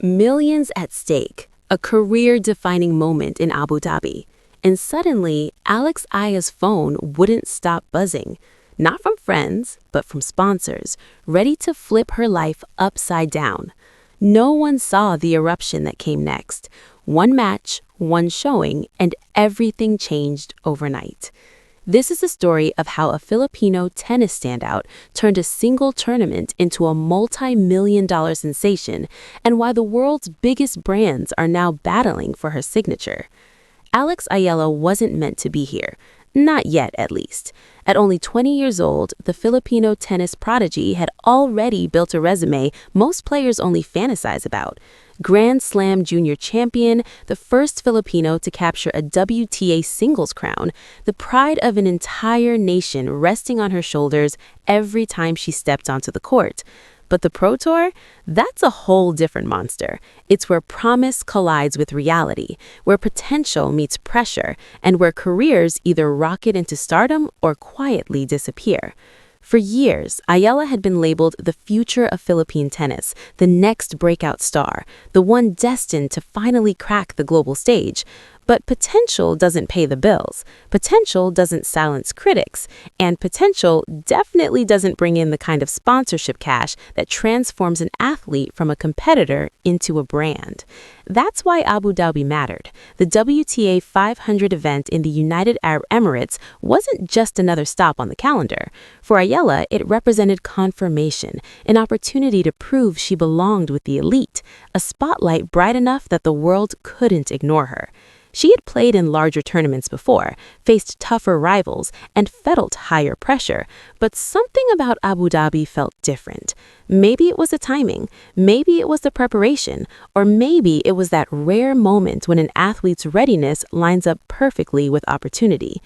Millions at stake, a career-defining moment in Abu Dhabi. And suddenly, Alex Eala's phone wouldn't stop buzzing. Not from friends, but from sponsors, ready to flip her life upside down. No one saw the eruption that came next. One match, one showing, and everything changed overnight. This is a story of how a Filipino tennis standout turned a single tournament into a multi-million-dollar sensation, and why the world's biggest brands are now battling for her signature. Alex Eala wasn't meant to be here. Not yet, at least. At only 20 years old, the Filipino tennis prodigy had already built a resume most players only fantasize about. Grand Slam junior champion, the first Filipino to capture a WTA singles crown, the pride of an entire nation resting on her shoulders every time she stepped onto the court. But the Pro Tour? That's a whole different monster. It's where promise collides with reality, where potential meets pressure, and where careers either rocket into stardom or quietly disappear. For years, Eala had been labeled the future of Philippine tennis, the next breakout star, the one destined to finally crack the global stage. But potential doesn't pay the bills, potential doesn't silence critics, and potential definitely doesn't bring in the kind of sponsorship cash that transforms an athlete from a competitor into a brand. That's why Abu Dhabi mattered. The WTA 500 event in the United Arab Emirates wasn't just another stop on the calendar. For Eala, it represented confirmation, an opportunity to prove she belonged with the elite, a spotlight bright enough that the world couldn't ignore her. She had played in larger tournaments before, faced tougher rivals, and felt higher pressure, but something about Abu Dhabi felt different. Maybe it was the timing, maybe it was the preparation, or maybe it was that rare moment when an athlete's readiness lines up perfectly with opportunity.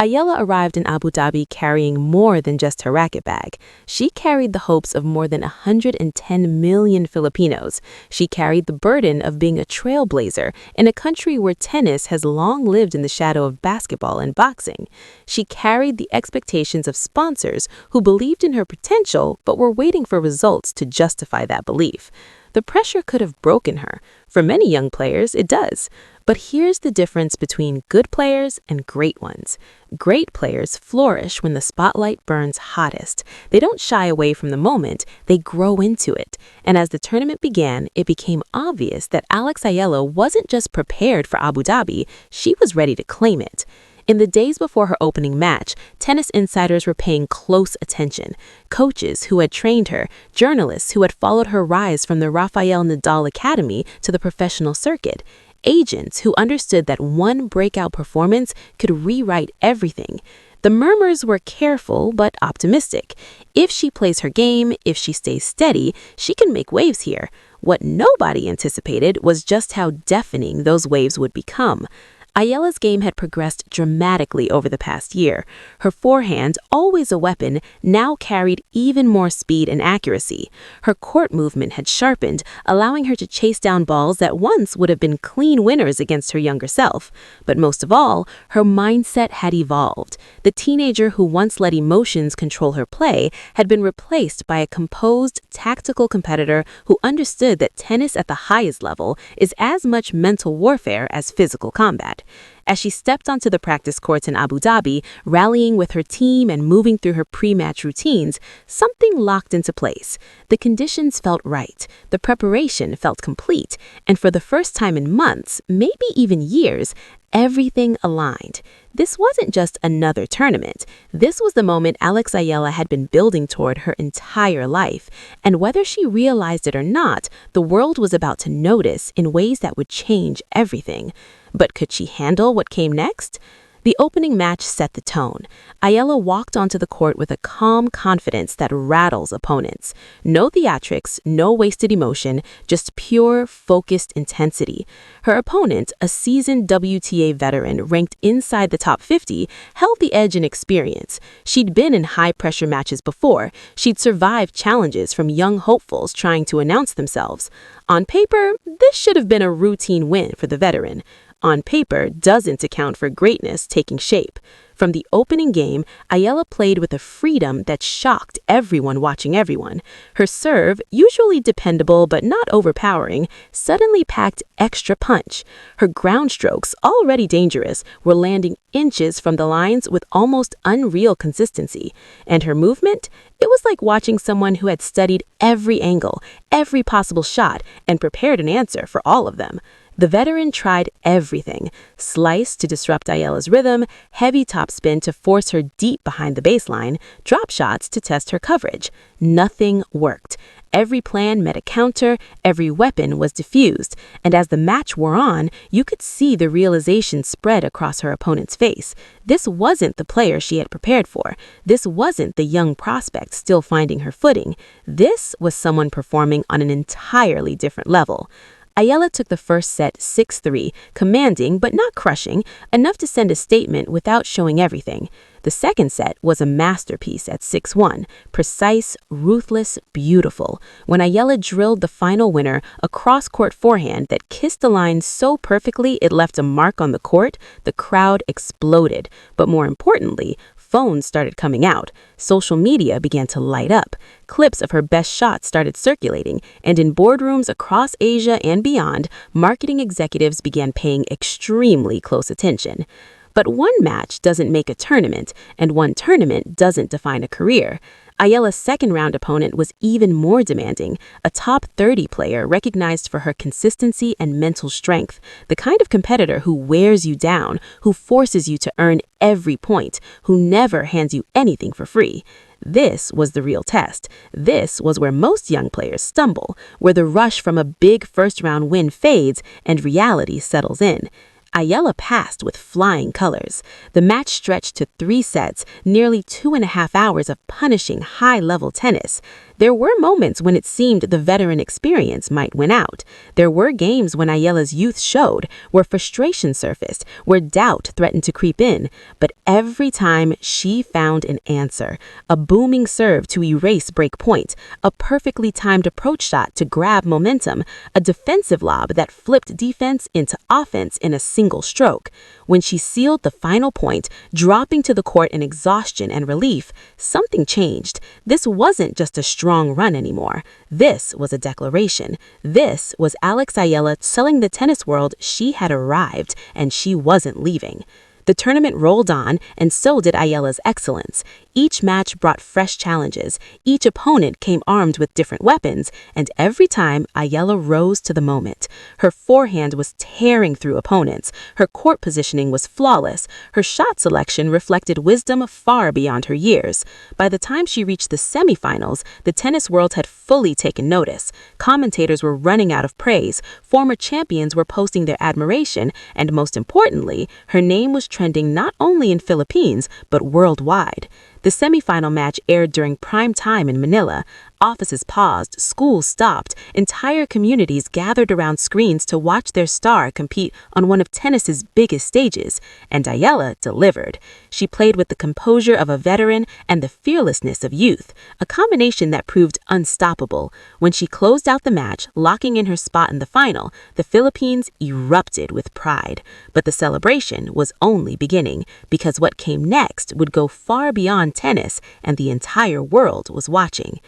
Eala arrived in Abu Dhabi carrying more than just her racket bag. She carried the hopes of more than 110 million Filipinos. She carried the burden of being a trailblazer in a country where tennis has long lived in the shadow of basketball and boxing. She carried the expectations of sponsors who believed in her potential but were waiting for results to justify that belief. The pressure could have broken her. For many young players, it does. But here's the difference between good players and great ones. Great players flourish when the spotlight burns hottest. They don't shy away from the moment, they grow into it. And as the tournament began, it became obvious that Alex Eala wasn't just prepared for Abu Dhabi, she was ready to claim it. In the days before her opening match, tennis insiders were paying close attention. Coaches who had trained her, journalists who had followed her rise from the Rafael Nadal Academy to the professional circuit, agents who understood that one breakout performance could rewrite everything. The murmurs were careful but optimistic. If she plays her game, if she stays steady, she can make waves here. What nobody anticipated was just how deafening those waves would become. Eala's game had progressed dramatically over the past year. Her forehand, always a weapon, now carried even more speed and accuracy. Her court movement had sharpened, allowing her to chase down balls that once would have been clean winners against her younger self. But most of all, her mindset had evolved. The teenager who once let emotions control her play had been replaced by a composed, tactical competitor who understood that tennis at the highest level is as much mental warfare as physical combat. As she stepped onto the practice courts in Abu Dhabi, rallying with her team and moving through her pre-match routines, something locked into place. The conditions felt right, the preparation felt complete, and for the first time in months, maybe even years, everything aligned. This wasn't just another tournament. This was the moment Alex Eala had been building toward her entire life. And whether she realized it or not, the world was about to notice in ways that would change everything. But could she handle what came next? The opening match set the tone. Eala walked onto the court with a calm confidence that rattles opponents. No theatrics, no wasted emotion, just pure, focused intensity. Her opponent, a seasoned WTA veteran ranked inside the top 50, held the edge in experience. She'd been in high-pressure matches before. She'd survived challenges from young hopefuls trying to announce themselves. On paper, this should have been a routine win for the veteran. On paper doesn't account for greatness taking shape. From the opening game, Eala played with a freedom that shocked everyone watching everyone. Her serve, usually dependable but not overpowering, suddenly packed extra punch. Her ground strokes, already dangerous, were landing inches from the lines with almost unreal consistency. And her movement? It was like watching someone who had studied every angle, every possible shot, and prepared an answer for all of them. The veteran tried everything: slice to disrupt Ayala's rhythm, heavy topspin to force her deep behind the baseline, drop shots to test her coverage. Nothing worked. Every plan met a counter, every weapon was diffused, and as the match wore on, you could see the realization spread across her opponent's face. This wasn't the player she had prepared for. This wasn't the young prospect still finding her footing. This was someone performing on an entirely different level. Eala took the first set 6-3, commanding but not crushing, enough to send a statement without showing everything. The second set was a masterpiece at 6-1, precise, ruthless, beautiful. When Eala drilled the final winner, a cross-court forehand that kissed the line so perfectly it left a mark on the court, the crowd exploded. But more importantly, phones started coming out. Social media began to light up. Clips of her best shots started circulating, and in boardrooms across Asia and beyond, marketing executives began paying extremely close attention. But one match doesn't make a tournament, and one tournament doesn't define a career. Ayala's second-round opponent was even more demanding, a top 30 player recognized for her consistency and mental strength, the kind of competitor who wears you down, who forces you to earn every point, who never hands you anything for free. This was the real test. This was where most young players stumble, where the rush from a big first-round win fades and reality settles in. Eala passed with flying colors. The match stretched to 3 sets, nearly 2.5 hours of punishing high-level tennis. There were moments when it seemed the veteran experience might win out. There were games when Ayala's youth showed, where frustration surfaced, where doubt threatened to creep in. But every time she found an answer: a booming serve to erase break point, a perfectly timed approach shot to grab momentum, a defensive lob that flipped defense into offense in a single stroke. When she sealed the final point, dropping to the court in exhaustion and relief, something changed. This wasn't just a strong run anymore. This was a declaration. This was Alex Eala telling the tennis world she had arrived and she wasn't leaving. The tournament rolled on, and so did Ayala's excellence. Each match brought fresh challenges. Each opponent came armed with different weapons, and every time Eala rose to the moment. Her forehand was tearing through opponents. Her court positioning was flawless. Her shot selection reflected wisdom far beyond her years. By the time she reached the semifinals, the tennis world had fully taken notice. Commentators were running out of praise. Former champions were posting their admiration, and most importantly, her name was trending not only in Philippines, but worldwide. The semifinal match aired during prime time in Manila. Offices paused, schools stopped, entire communities gathered around screens to watch their star compete on one of tennis's biggest stages, and Eala delivered. She played with the composure of a veteran and the fearlessness of youth, a combination that proved unstoppable. When she closed out the match, locking in her spot in the final, the Philippines erupted with pride. But the celebration was only beginning, because what came next would go far beyond tennis, and the entire world was watching.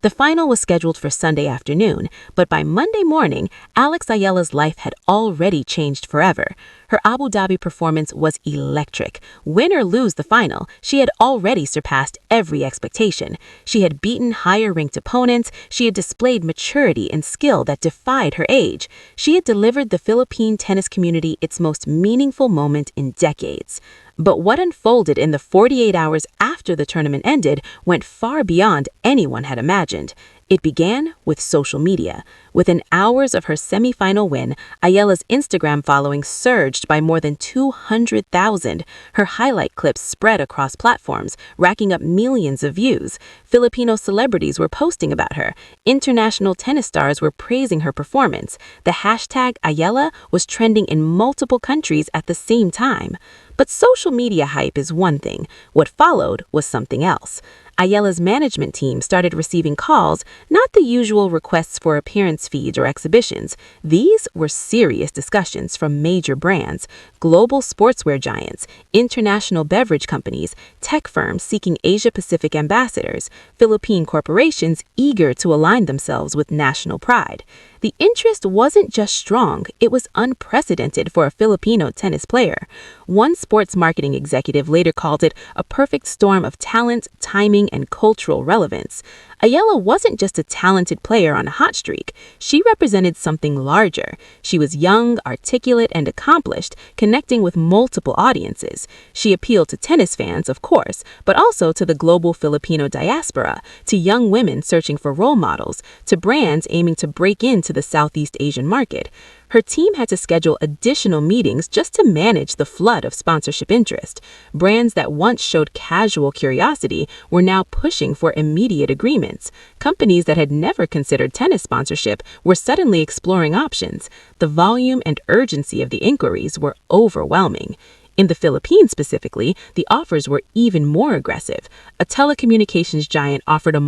The final was scheduled for Sunday afternoon, but by Monday morning, Alex Eala's life had already changed forever. Her Abu Dhabi performance was electric. Win or lose the final, she had already surpassed every expectation. She had beaten higher-ranked opponents. She had displayed maturity and skill that defied her age. She had delivered the Philippine tennis community its most meaningful moment in decades. But what unfolded in the 48 hours after the tournament ended went far beyond anyone had imagined. It began with social media. Within hours of her semifinal win, Ayala's Instagram following surged by more than 200,000. Her highlight clips spread across platforms, racking up millions of views. Filipino celebrities were posting about her. International tennis stars were praising her performance. The hashtag Eala was trending in multiple countries at the same time. But social media hype is one thing. What followed was something else. Ayala's management team started receiving calls, not the usual requests for appearances performance feeds or exhibitions. These were serious discussions from major brands, global sportswear giants, international beverage companies, tech firms seeking Asia-Pacific ambassadors, Philippine corporations eager to align themselves with national pride. The interest wasn't just strong, it was unprecedented for a Filipino tennis player. One sports marketing executive later called it a perfect storm of talent, timing, and cultural relevance. Eala wasn't just a talented player on a hot streak. She represented something larger. She was young, articulate, and accomplished, connecting with multiple audiences. She appealed to tennis fans, of course, but also to the global Filipino diaspora, to young women searching for role models, to brands aiming to break into the Southeast Asian market. Her team had to schedule additional meetings just to manage the flood of sponsorship interest. Brands that once showed casual curiosity were now pushing for immediate agreements. Companies that had never considered tennis sponsorship were suddenly exploring options. The volume and urgency of the inquiries were overwhelming. In the Philippines specifically, the offers were even more aggressive. A telecommunications giant offered a